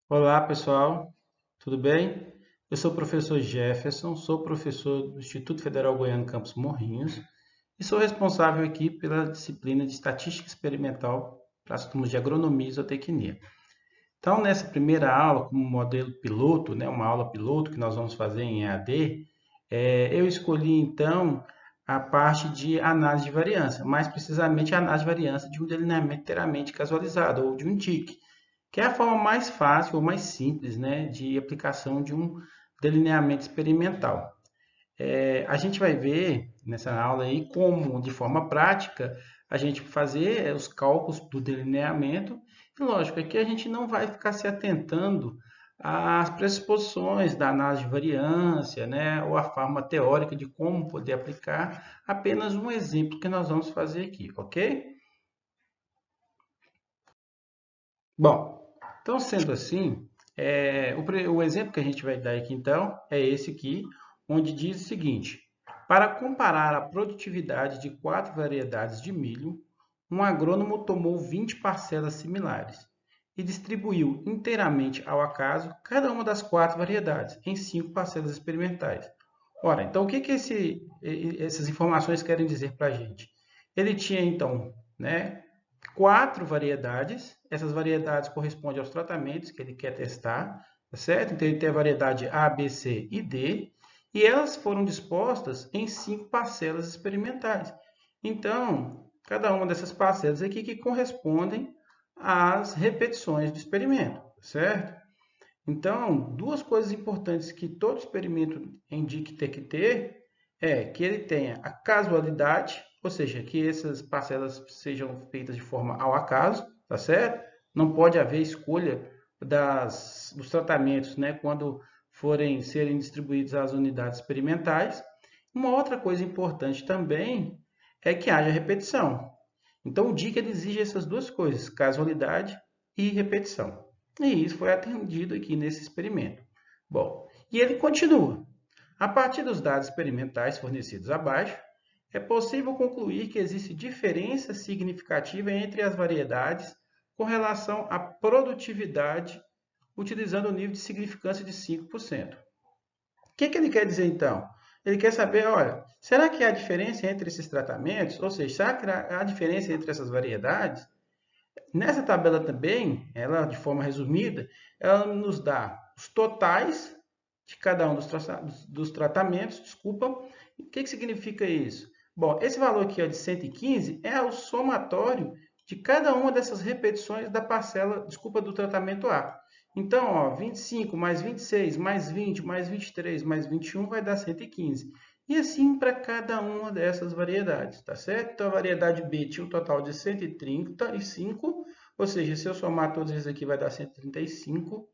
Olá, pessoal, tudo bem? Eu sou o professor Jefferson, sou professor do Instituto Federal Goiano Campus Morrinhos e sou responsável aqui pela disciplina de Estatística Experimental para as turmas de Agronomia e Zootecnia. Então, nessa primeira aula, como modelo piloto, né, uma aula piloto que nós vamos fazer em EAD, eu escolhi então a parte de análise de variância, mais precisamente a análise de variância de um delineamento inteiramente casualizado ou de um TIC, que é a forma mais fácil ou mais simples, né, de aplicação de um delineamento experimental. A gente vai ver nessa aula aí como, de forma prática, a gente fazer os cálculos do delineamento. E lógico, aqui a gente não vai ficar se atentando às pressuposições da análise de variância, né, ou a forma teórica de como poder aplicar, apenas um exemplo que nós vamos fazer aqui, ok? Bom, então sendo assim, o exemplo que a gente vai dar aqui então é esse aqui, onde diz o seguinte: para comparar a produtividade de quatro variedades de milho, um agrônomo tomou 20 parcelas similares e distribuiu inteiramente ao acaso cada uma das quatro variedades em cinco parcelas experimentais. Ora, então o que que essas informações querem dizer para a gente? Ele tinha então, né, quatro variedades. Essas variedades correspondem aos tratamentos que ele quer testar, tá certo? Então ele tem a variedade A, B, C e D, e elas foram dispostas em cinco parcelas experimentais. Então, cada uma dessas parcelas aqui que correspondem às repetições do experimento, certo? Então, duas coisas importantes que todo experimento indica ter que ter é que ele tenha a casualidade, ou seja, que essas parcelas sejam feitas de forma ao acaso, tá certo? Não pode haver escolha dos tratamentos, né, quando serem distribuídos às unidades experimentais. Uma outra coisa importante também é que haja repetição. Então, o DIC ele exige essas duas coisas, casualidade e repetição. E isso foi atendido aqui nesse experimento. Bom, e ele continua. A partir dos dados experimentais fornecidos abaixo, é possível concluir que existe diferença significativa entre as variedades com relação à produtividade, utilizando o nível de significância de 5%. O que ele quer dizer então? Ele quer saber, olha, será que há diferença entre esses tratamentos? Ou seja, será que há diferença entre essas variedades? Nessa tabela também, ela de forma resumida, ela nos dá os totais de cada um dos tratamentos, desculpa. O que significa isso? Bom, esse valor aqui ó, de 115 é o somatório de cada uma dessas repetições da parcela, desculpa, do tratamento A. Então, ó, 25 mais 26 mais 20 mais 23 mais 21 vai dar 115. E assim para cada uma dessas variedades, tá certo? Então, a variedade B tinha um total de 135, ou seja, se eu somar todos esses aqui vai dar 135.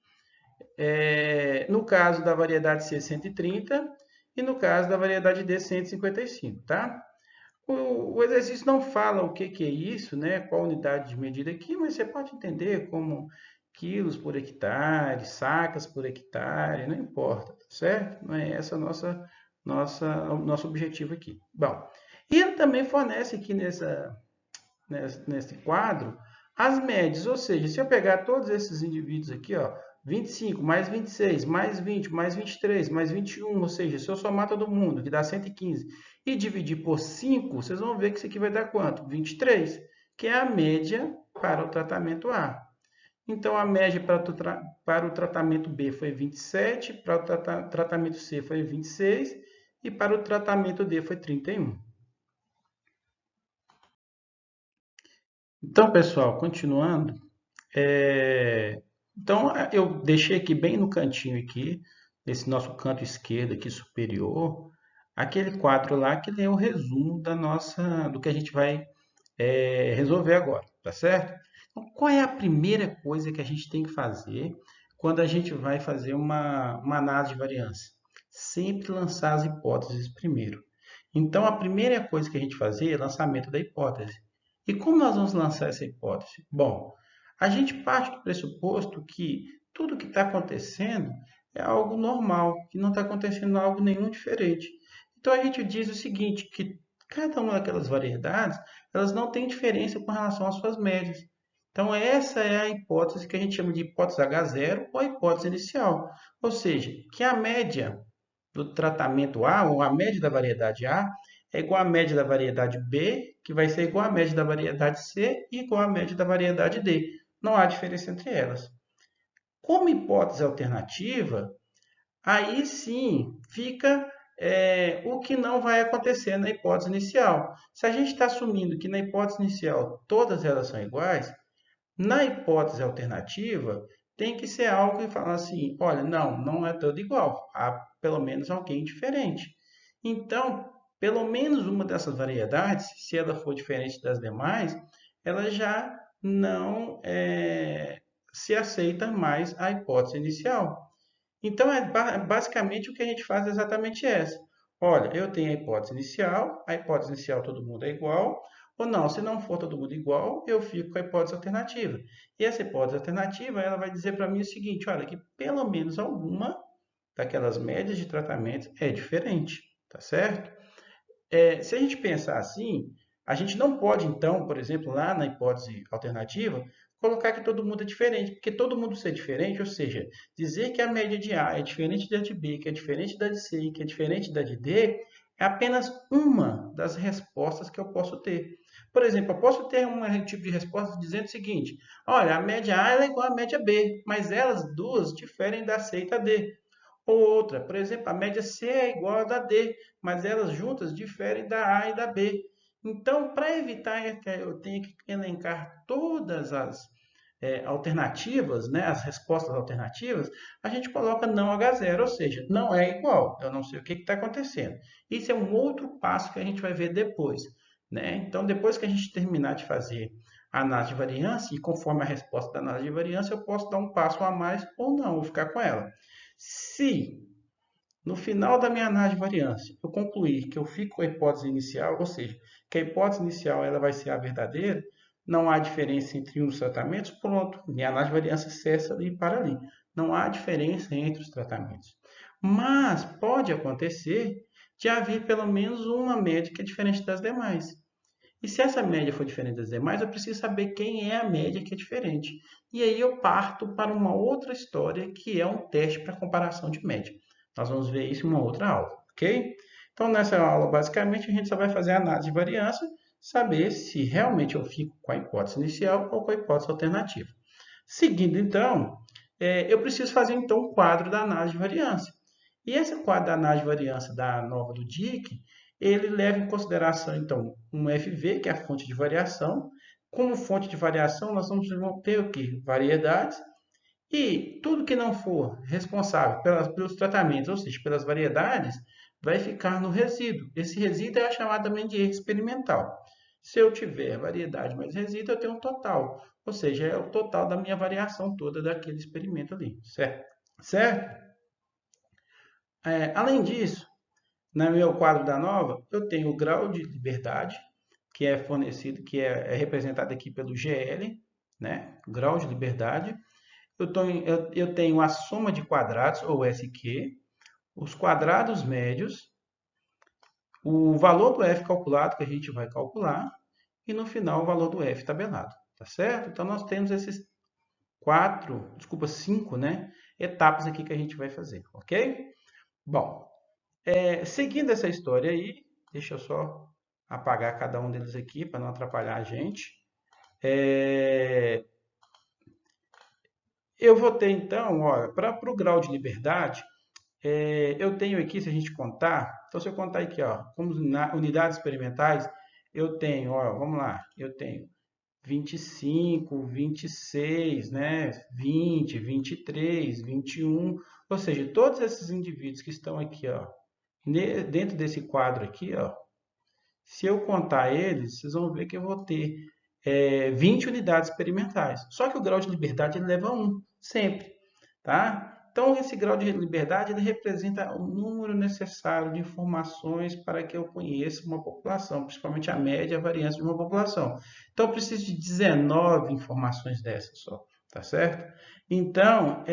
No caso da variedade C, 130, e no caso da variedade D, 155, tá? O exercício não fala o que, que é isso, né? Qual unidade de medida aqui, mas você pode entender como quilos por hectare, sacas por hectare, não importa, certo? Não é essa o nosso objetivo aqui. Bom, e ele também fornece aqui nesse quadro as médias, ou seja, se eu pegar todos esses indivíduos aqui, ó, 25 mais 26 mais 20 mais 23 mais 21, ou seja, se eu somar todo mundo, que dá 115, e dividir por 5, vocês vão ver que isso aqui vai dar quanto? 23, que é a média para o tratamento A. Então, a média para o tratamento B foi 27, para o tratamento C foi 26 e para o tratamento D foi 31. Então, pessoal, continuando, então eu deixei aqui bem no cantinho aqui, nesse nosso canto esquerdo aqui superior, aquele quadro lá que é o resumo do que a gente vai resolver agora, tá certo? Então, qual é a primeira coisa que a gente tem que fazer quando a gente vai fazer uma análise de variância? Sempre lançar as hipóteses primeiro. Então, a primeira coisa que a gente fazer é lançamento da hipótese. E como nós vamos lançar essa hipótese? Bom, a gente parte do pressuposto que tudo que está acontecendo é algo normal, que não está acontecendo algo nenhum diferente. Então a gente diz o seguinte, que cada uma daquelas variedades, elas não têm diferença com relação às suas médias. Então, essa é a hipótese que a gente chama de hipótese H0 ou a hipótese inicial. Ou seja, que a média do tratamento A, ou a média da variedade A, é igual à média da variedade B, que vai ser igual à média da variedade C e igual à média da variedade D. Não há diferença entre elas. Como hipótese alternativa, aí sim fica o que não vai acontecer na hipótese inicial. Se a gente está assumindo que na hipótese inicial todas elas são iguais, na hipótese alternativa tem que ser algo que fala assim, olha, não é todo igual, há pelo menos alguém diferente. Então, pelo menos uma dessas variedades, se ela for diferente das demais, ela já não se aceita mais a hipótese inicial. Então, basicamente o que a gente faz é exatamente essa. Olha, eu tenho a hipótese inicial todo mundo é igual, ou não, se não for todo mundo igual, eu fico com a hipótese alternativa. E essa hipótese alternativa, ela vai dizer para mim o seguinte, olha, que pelo menos alguma daquelas médias de tratamento é diferente, tá certo? Se a gente pensar assim, a gente não pode, então, por exemplo, lá na hipótese alternativa, colocar que todo mundo é diferente, porque todo mundo ser diferente, ou seja, dizer que a média de A é diferente da de B, que é diferente da de C, que é diferente da de D, é apenas uma das respostas que eu posso ter. Por exemplo, eu posso ter um tipo de resposta dizendo o seguinte: olha, a média A é igual à média B, mas elas duas diferem da C e da D. Ou outra, por exemplo, a média C é igual à da D, mas elas juntas diferem da A e da B. Então, para evitar que eu tenha que elencar todas as alternativas, né, as respostas alternativas, a gente coloca não H0, ou seja, não é igual. Eu não sei o que está acontecendo. Isso é um outro passo que a gente vai ver depois. Né? Então, depois que a gente terminar de fazer a análise de variância, e conforme a resposta da análise de variância, eu posso dar um passo a mais ou não, ou ficar com ela. Se no final da minha análise de variância eu concluir que eu fico com a hipótese inicial, ou seja, que a hipótese inicial ela vai ser a verdadeira, não há diferença entre um dos tratamentos, pronto, minha análise de variância cessa ali e para ali. Não há diferença entre os tratamentos. Mas pode acontecer de haver pelo menos uma média que é diferente das demais. E se essa média for diferente das demais, eu preciso saber quem é a média que é diferente. E aí eu parto para uma outra história, que é um teste para comparação de média. Nós vamos ver isso em uma outra aula, ok? Então, nessa aula, basicamente, a gente só vai fazer a análise de variância, saber se realmente eu fico com a hipótese inicial ou com a hipótese alternativa. Seguindo, então, eu preciso fazer, então, um quadro da análise de variância. E esse quadro da análise de variância da nova do DIC, ele leva em consideração, então, um FV, que é a fonte de variação. Como fonte de variação, nós vamos ter o quê? Variedades. E tudo que não for responsável pelos tratamentos, ou seja, pelas variedades, vai ficar no resíduo. Esse resíduo é chamado também de erro experimental. Se eu tiver variedade mais resíduo, eu tenho um total. Ou seja, é o total da minha variação toda daquele experimento ali, certo? Certo? Além disso, no meu quadro da nova, eu tenho o grau de liberdade, que é fornecido, que é representado aqui pelo GL, né? O grau de liberdade. Eu tenho a soma de quadrados, ou SQ, os quadrados médios, o valor do f calculado, que a gente vai calcular, e no final o valor do f tabelado, tá certo? Então, nós temos esses cinco, né, etapas aqui que a gente vai fazer, ok? Bom, seguindo essa história aí, deixa eu só apagar cada um deles aqui para não atrapalhar a gente. Eu vou ter então, para o grau de liberdade, eu tenho aqui, se a gente contar, então se eu contar aqui, ó, como unidades experimentais, eu tenho, vamos lá, eu tenho 25, 26, né, 20, 23, 21, ou seja, todos esses indivíduos que estão aqui, ó, dentro desse quadro aqui, ó, se eu contar eles, vocês vão ver que eu vou ter 20 unidades experimentais. Só que o grau de liberdade ele leva 1, sempre. Tá? Então, esse grau de liberdade ele representa o número necessário de informações para que eu conheça uma população, principalmente a média e a variância de uma população. Então, eu preciso de 19 informações dessas só, tá certo? Então,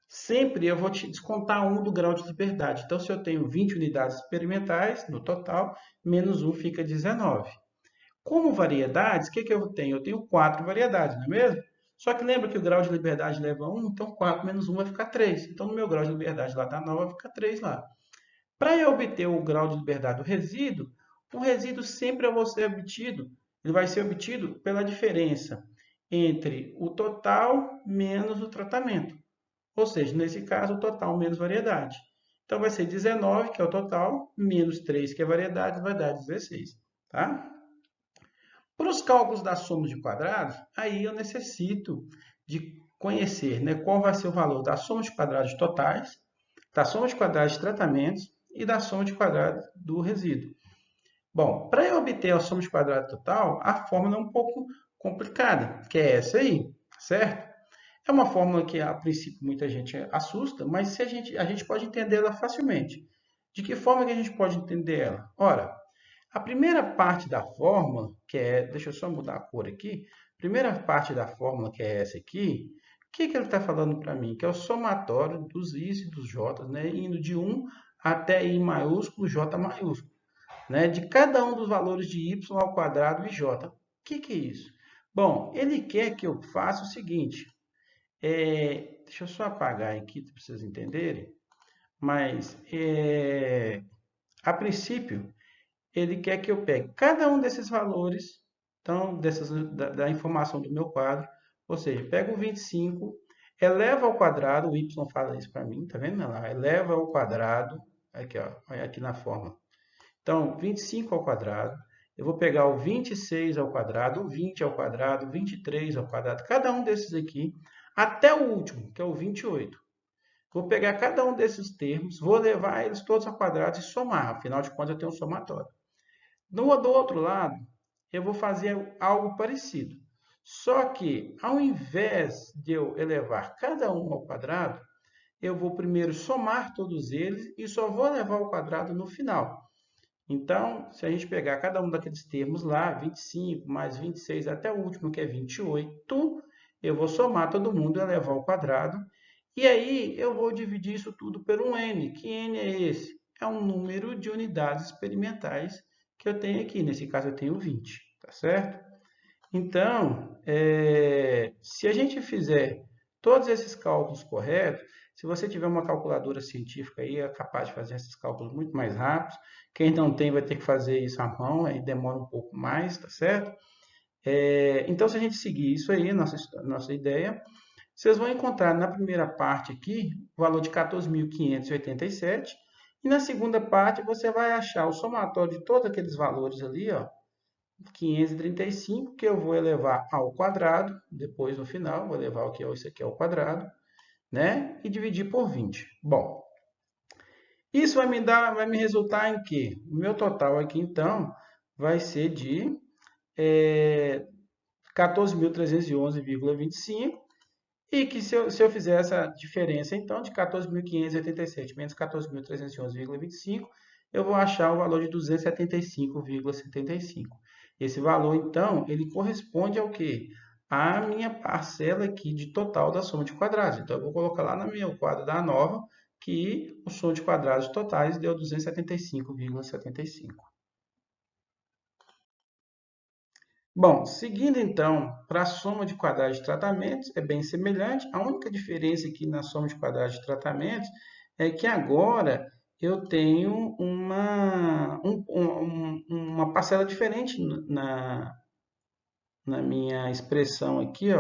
sempre eu vou te descontar 1 do grau de liberdade. Então, se eu tenho 20 unidades experimentais no total, menos 1 fica 19. Como variedades, o que, que eu tenho? Eu tenho 4 variedades, não é mesmo? Só que lembra que o grau de liberdade leva 1, então 4 menos 1 vai ficar 3. Então, no meu grau de liberdade lá da nova vai ficar 3 lá. Para eu obter o grau de liberdade do resíduo, o resíduo sempre vai ser obtido, ele vai ser obtido pela diferença entre o total menos o tratamento. Ou seja, nesse caso, o total menos variedade. Então, vai ser 19, que é o total, menos 3, que é a variedade, vai dar 16. Tá? Para os cálculos das somas de quadrados, aí eu necessito de conhecer, né, qual vai ser o valor da soma de quadrados totais, da soma de quadrados de tratamentos e da soma de quadrados do resíduo. Bom, para eu obter a soma de quadrado total, a fórmula é um pouco complicada, que é essa aí, certo? É uma fórmula que, a princípio, muita gente assusta, mas se a gente pode entendê-la facilmente. De que forma que a gente pode entender ela? Ora, a primeira parte da fórmula, que é, deixa eu só mudar a cor aqui, a primeira parte da fórmula, que é essa aqui, o que, que ele está falando para mim? Que é o somatório dos i's e dos j's, né? Indo de 1 até i maiúsculo, j maiúsculo, né? De cada um dos valores de y ao quadrado e j. O que, que é isso? Bom, ele quer que eu faça o seguinte, deixa eu só apagar aqui para vocês entenderem, mas a princípio ele quer que eu pegue cada um desses valores, então, da informação do meu quadro, ou seja, pego o 25, eleva ao quadrado, o y fala isso para mim, tá vendo lá? Eleva ao quadrado, aqui, ó, olha aqui na fórmula. Então, 25 ao quadrado, eu vou pegar o 26 ao quadrado, o 20 ao quadrado, o 23 ao quadrado, cada um desses aqui, até o último, que é o 28. Vou pegar cada um desses termos, vou levar eles todos ao quadrado e somar, afinal de contas eu tenho um somatório. Do outro lado, eu vou fazer algo parecido. Só que, ao invés de eu elevar cada um ao quadrado, eu vou primeiro somar todos eles e só vou levar ao quadrado no final. Então, se a gente pegar cada um daqueles termos lá, 25 mais 26 até o último, que é 28, eu vou somar todo mundo e levar ao quadrado. E aí, eu vou dividir isso tudo por um n. Que n é esse? É um número de unidades experimentais que eu tenho aqui. Nesse caso, eu tenho 20, tá certo? Então, se a gente fizer todos esses cálculos corretos, se você tiver uma calculadora científica aí, é capaz de fazer esses cálculos muito mais rápidos. Quem não tem vai ter que fazer isso à mão, aí demora um pouco mais, tá certo? Então, se a gente seguir isso aí, nossa ideia, vocês vão encontrar na primeira parte aqui o valor de 14.587 e na segunda parte você vai achar o somatório de todos aqueles valores ali, ó, 535, que eu vou elevar ao quadrado, depois no final, vou elevar o que é isso aqui ao quadrado, né? E dividir por 20. Bom, isso vai me resultar em quê? O meu total aqui, então, vai ser de 14.311,25 e que se eu fizer essa diferença, então, de 14.587 menos 14.311,25, eu vou achar o valor de 275,75. Esse valor, então, ele corresponde ao quê? A minha parcela aqui de total da soma de quadrados. Então, eu vou colocar lá no meu quadro da nova que o soma de quadrados totais deu 275,75. Bom, seguindo então para a soma de quadrados de tratamentos, é bem semelhante. A única diferença aqui na soma de quadrados de tratamentos é que agora eu tenho uma parcela diferente na minha expressão aqui,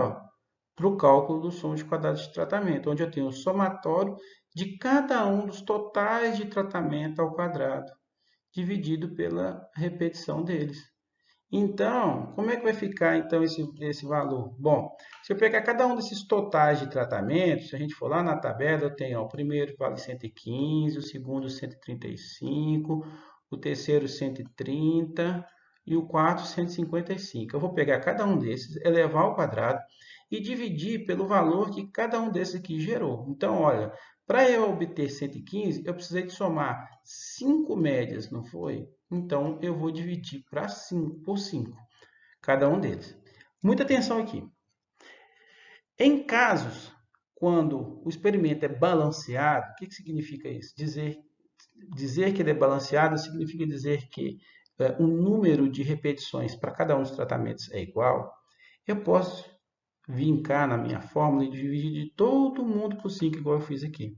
para o cálculo do soma de quadrados de tratamento, onde eu tenho o somatório de cada um dos totais de tratamento ao quadrado, dividido pela repetição deles. Então, como é que vai ficar então esse valor? Bom, se eu pegar cada um desses totais de tratamento, se a gente for lá na tabela, eu tenho o primeiro vale 115, o segundo 135, o terceiro 130 e o quarto 155. Eu vou pegar cada um desses, elevar ao quadrado e dividir pelo valor que cada um desses aqui gerou. Então, olha, para eu obter 115, eu precisei de somar 5 médias, não foi? Então, eu vou dividir por 5, cada um deles. Muita atenção aqui. Em casos quando o experimento é balanceado, o que significa isso? Dizer que ele é balanceado significa dizer que o número de repetições para cada um dos tratamentos é igual, eu posso vincar na minha fórmula e dividir de todo mundo por 5, igual eu fiz aqui.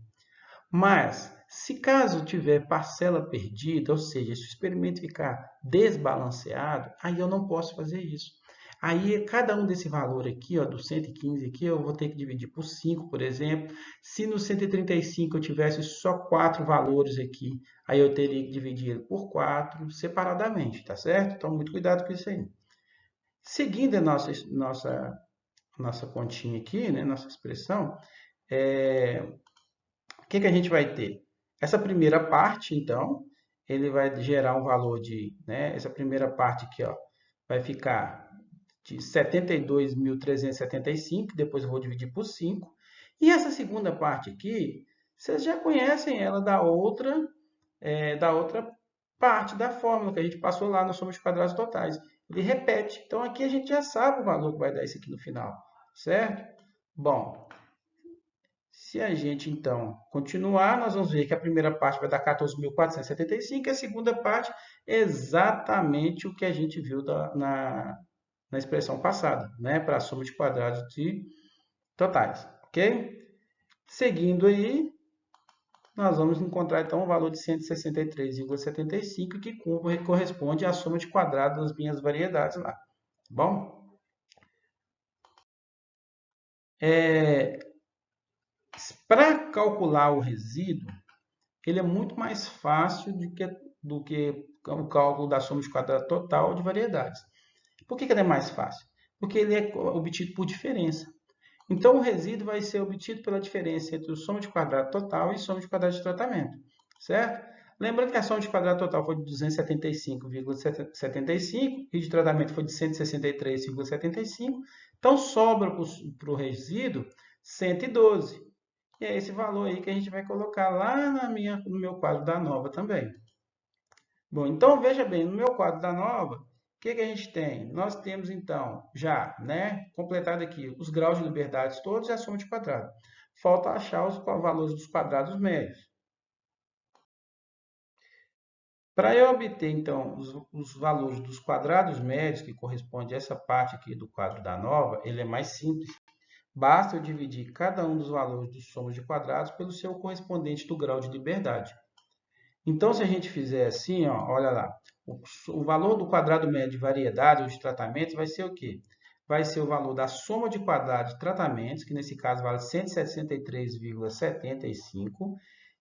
Mas, se caso tiver parcela perdida, ou seja, se o experimento ficar desbalanceado, aí eu não posso fazer isso. Aí, cada um desse valor aqui, ó, do 115 aqui, eu vou ter que dividir por 5, por exemplo. Se no 135 eu tivesse só 4 valores aqui, aí eu teria que dividir por 4 separadamente, tá certo? Então, muito cuidado com isso aí. Seguindo a nossa continha aqui, né, nossa expressão, o que a gente vai ter? Essa primeira parte, então, ele vai gerar um valor de, né, essa primeira parte aqui, ó, vai ficar de 72.375, depois eu vou dividir por 5. E essa segunda parte aqui, vocês já conhecem ela da outra parte da fórmula que a gente passou lá na soma de quadrados totais. Ele repete. Então, aqui a gente já sabe o valor que vai dar isso aqui no final, certo? Bom, se a gente, então, continuar, nós vamos ver que a primeira parte vai dar 14.475 e a segunda parte é exatamente o que a gente viu na expressão passada, né? Para a soma de quadrados de totais, ok? Seguindo aí, nós vamos encontrar, então, o valor de 163,75, que corresponde à soma de quadrados das minhas variedades lá, tá bom? Para calcular o resíduo, ele é muito mais fácil do que o cálculo da soma de quadrado total de variedades. Por que ele é mais fácil? Porque ele é obtido por diferença. Então, o resíduo vai ser obtido pela diferença entre o soma de quadrado total e soma de quadrado de tratamento, certo? Lembrando que a soma de quadrado total foi de 275,75 e de tratamento foi de 163,75. Então, sobra para o resíduo 112. E é esse valor aí que a gente vai colocar lá no meu quadro da nova também. Bom, então veja bem, no meu quadro da nova, o que a gente tem? Nós temos então já, né, completado aqui os graus de liberdade todos e a soma de quadrado. Falta achar os valores dos quadrados médios. Para eu obter então os valores dos quadrados médios, que corresponde a essa parte aqui do quadro da nova, ele é mais simples. Basta eu dividir cada um dos valores dos somos de quadrados pelo seu correspondente do grau de liberdade. Então, se a gente fizer assim, ó, olha lá, o valor do quadrado médio de variedade ou de tratamentos vai ser o quê? Vai ser o valor da soma de quadrados de tratamentos, que nesse caso vale 163,75,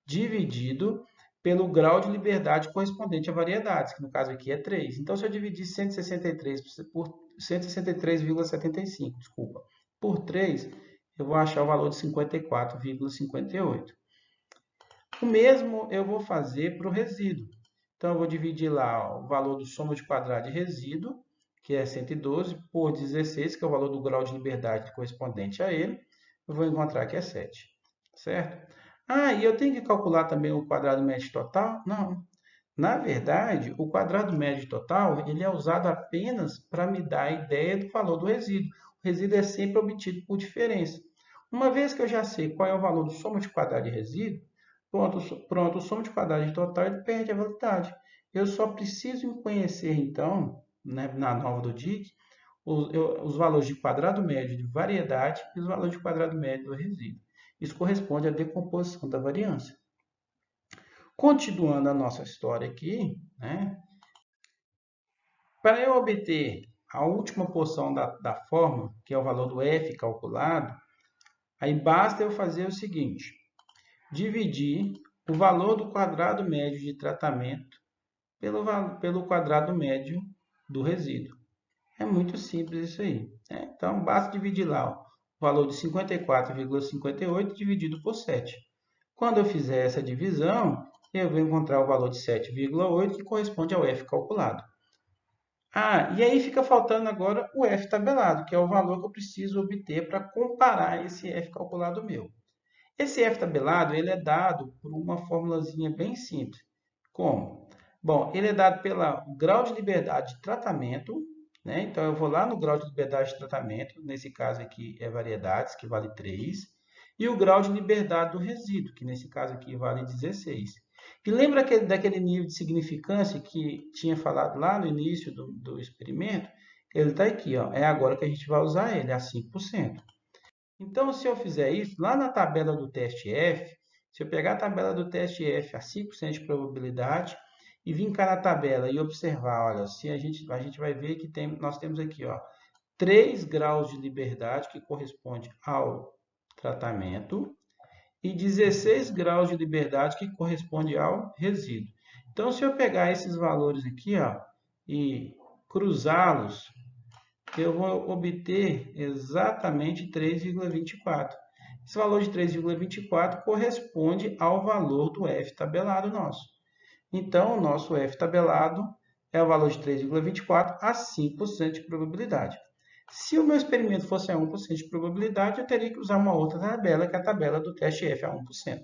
dividido pelo grau de liberdade correspondente a variedades, que no caso aqui é 3. Então, se eu dividir 163,75, desculpa, por 3, eu vou achar o valor de 54,58. O mesmo eu vou fazer para o resíduo. Então, eu vou dividir lá o valor do soma de quadrado de resíduo, que é 112, por 16, que é o valor do grau de liberdade correspondente a ele. Eu vou encontrar que é 7, certo? Ah, e eu tenho que calcular também o quadrado médio total? Não. Na verdade, o quadrado médio total ele é usado apenas para me dar a ideia do valor do resíduo. O resíduo é sempre obtido por diferença. Uma vez que eu já sei qual é o valor do soma de quadrado de resíduo, pronto, o soma de quadrado de total ele perde a validade. Eu só preciso conhecer, então, né, na nova do DIC, os valores de quadrado médio de variedade e os valores de quadrado médio do resíduo. Isso corresponde à decomposição da variância. Continuando a nossa história aqui, né, para eu obter a última porção da fórmula, que é o valor do f calculado, aí basta eu fazer o seguinte: dividir o valor do quadrado médio de tratamento pelo quadrado médio do resíduo. É muito simples isso aí, né? Então, basta dividir lá o valor de 54,58 dividido por 7. Quando eu fizer essa divisão, eu vou encontrar o valor de 7,8, que corresponde ao f calculado. Ah, e aí fica faltando agora o f tabelado, que é o valor que eu preciso obter para comparar esse f calculado meu. Esse f tabelado ele é dado por uma formulazinha bem simples. Como? Bom, ele é dado pelo grau de liberdade de tratamento, né? Então, eu vou lá no grau de liberdade de tratamento, nesse caso aqui é variedades, que vale 3, e o grau de liberdade do resíduo, que nesse caso aqui vale 16. E lembra daquele nível de significância que tinha falado lá no início do experimento? Ele está aqui, ó. É agora que a gente vai usar ele, a 5%. Então, se eu fizer isso, lá na tabela do teste F, se eu pegar a tabela do teste F a 5% de probabilidade e vir cá na tabela e observar, olha, se a gente vai ver que nós temos aqui, ó, 3 graus de liberdade, que corresponde ao tratamento, e 16 graus de liberdade, que corresponde ao resíduo. Então, se eu pegar esses valores aqui, ó, e cruzá-los, eu vou obter exatamente 3,24. Esse valor de 3,24 corresponde ao valor do F tabelado nosso. Então, o nosso F tabelado é o valor de 3,24 a 5% de probabilidade. Se o meu experimento fosse a 1% de probabilidade, eu teria que usar uma outra tabela, que é a tabela do teste F a 1%.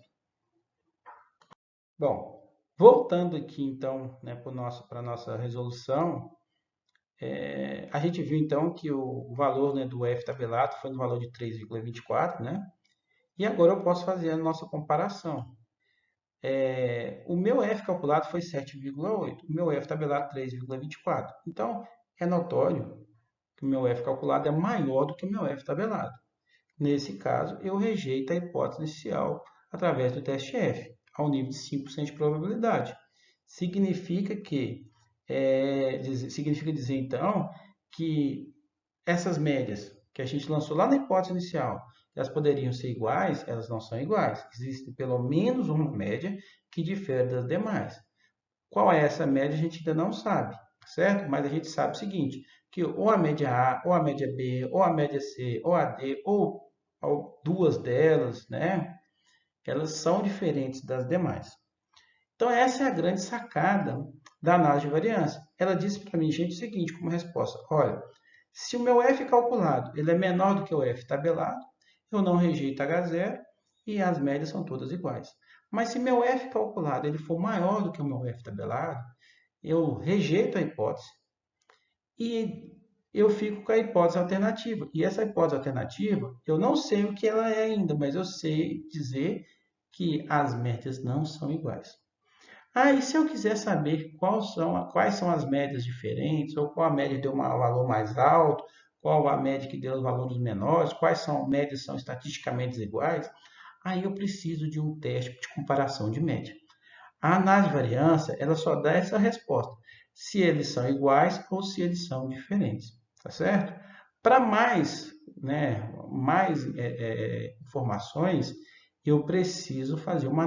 Bom, voltando aqui então, né, para a nossa resolução, a gente viu então que o valor, né, do F tabelado foi no valor de 3,24, né? E agora eu posso fazer a nossa comparação. O meu F calculado foi 7,8, o meu F tabelado 3,24. Então, é notório que o meu F calculado é maior do que o meu F tabelado. Nesse caso, eu rejeito a hipótese inicial através do teste F, ao nível de 5% de probabilidade. Significa dizer, então, que essas médias que a gente lançou lá na hipótese inicial, elas poderiam ser iguais, elas não são iguais. Existe pelo menos uma média que difere das demais. Qual é essa média, a gente ainda não sabe, certo? Mas a gente sabe o seguinte, que ou a média A, ou a média B, ou a média C, ou a D, ou duas delas, né? Elas são diferentes das demais. Então, essa é a grande sacada da análise de variância. Ela disse para mim, gente, o seguinte, como resposta: olha, se o meu F calculado ele é menor do que o F tabelado, eu não rejeito H0 e as médias são todas iguais. Mas se meu F calculado ele for maior do que o meu F tabelado, eu rejeito a hipótese e eu fico com a hipótese alternativa. E essa hipótese alternativa, eu não sei o que ela é ainda, mas eu sei dizer que as médias não são iguais. E se eu quiser saber quais são as médias diferentes, ou qual a média deu um valor mais alto, qual a média que deu os valores menores, quais médias são estatisticamente iguais, aí eu preciso de um teste de comparação de média. A análise de variância, ela só dá essa resposta, se eles são iguais ou se eles são diferentes, tá certo? Para mais informações, eu preciso fazer uma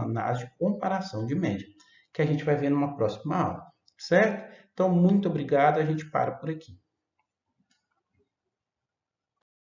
análise de comparação de média, que a gente vai ver numa próxima aula, certo? Então, muito obrigado, a gente para por aqui.